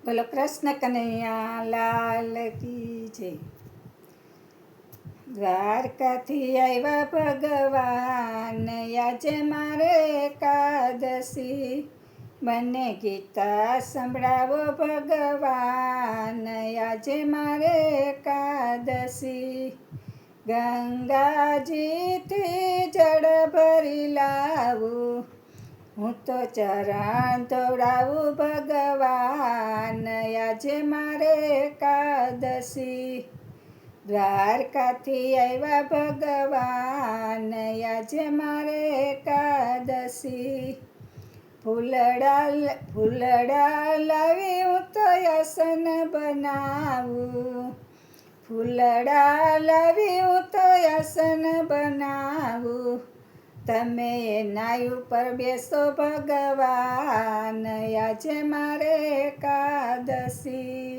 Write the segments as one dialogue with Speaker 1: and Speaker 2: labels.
Speaker 1: બોલો કૃષ્ણ કનૈયા લાલ કી જય. દ્વારકાથી આવ્યા ભગવાન, આજે મારે એકાદશી. મને ગીતા સંભળાવો ભગવાન, આજે મારે એકાદશી. ગંગાજીથી જળ ભરી લાવું, હું તો ચરણ ધોવડાવું ભગવાન, આજે મારે એકાદશી. દ્વારકાથી આવ્યા ભગવાન, આજે મારે એકાદશી. ફૂલડા લાવી હું તો આસન બનાવું, ફૂલડા લાવી હું તો આસન બનાવું. તમે એના ઉપર બેસો ભગવાન, આજે મારે એકાદશી.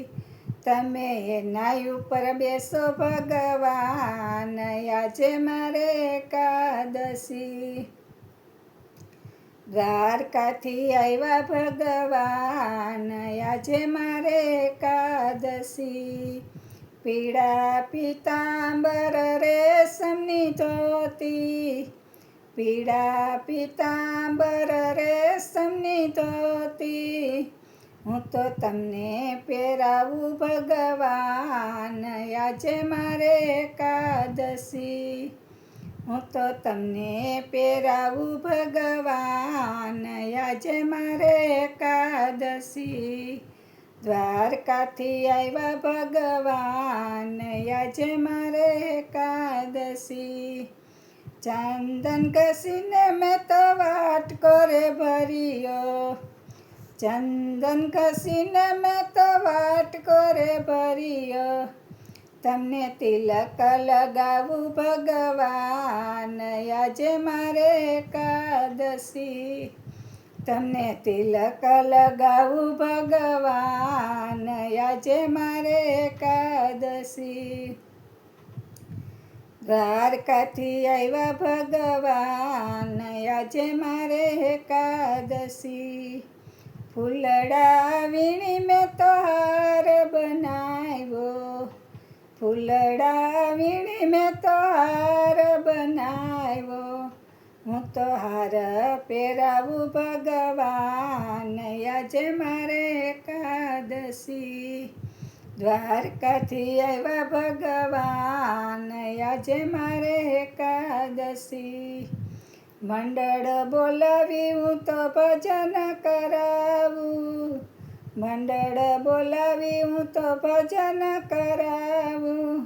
Speaker 1: તમે એના ઉપર બેસો ભગવાન, આજે મારે એકાદશી. દ્વારકાથી આવ્યા ભગવાન, આજે મારે એકાદશી. પીળા પીતાંબર રેશમની ધોતી, પીળા પીતાંબર રેશમની ધોતી. હું તો તમને પહેરાવું ભગવાન, આજે મારે એકાદશી. હું તો તમને પહેરાવું ભગવાન, આજે મારે એકાદશી. દ્વારકાથી આવ્યા ભગવાન, આજે મારે એકાદશી. ચંદન ઘસીને મેં તો વાટકો રે ભર્યો, ચંદન ઘસીને મેં તો વાટકો રે ભર્યો. તમને તિલક લગાવું ભગવાન, આજે મારે એકાદશી. તમને તિલક લગાવું ભગવાન, આજે મારે એકાદશી. દ્વારકાથી આવ્યા ભગવાન, આજે મારે એકાદશી. ફૂલડા વીણી મેં તો હાર બનાવ્યો, ફૂલડા વીણી મેં તો હાર બનાવ્યો. હું તો હાર પહેરાવું ભગવાન, આજે મારે એકાદશી. દ્વારકાથી આવ્યા ભગવાન, આજે મારે એકાદશી. મંડળ બોલાવી હું તો ભજન કરાવું, મંડળ બોલાવી હું તો ભજન કરાવું.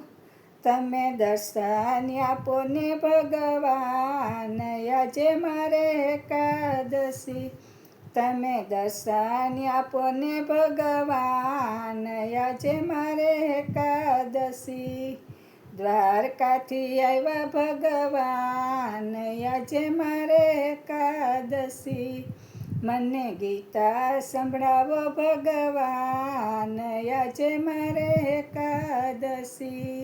Speaker 1: તમે દર્શન આપો ને ભગવાન, આજે મારે એકાદશી. તમે દર્શન આપો ને ભગવાન, આજે મારે એકાદશી. દ્વારકાથી આવ્યા ભગવાન, આજે મારે એકાદશી. મને ગીતા સંભળાવો ભગવાન, આજે મારે એકાદશી,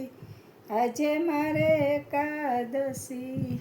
Speaker 1: આજે મારે એકાદશી.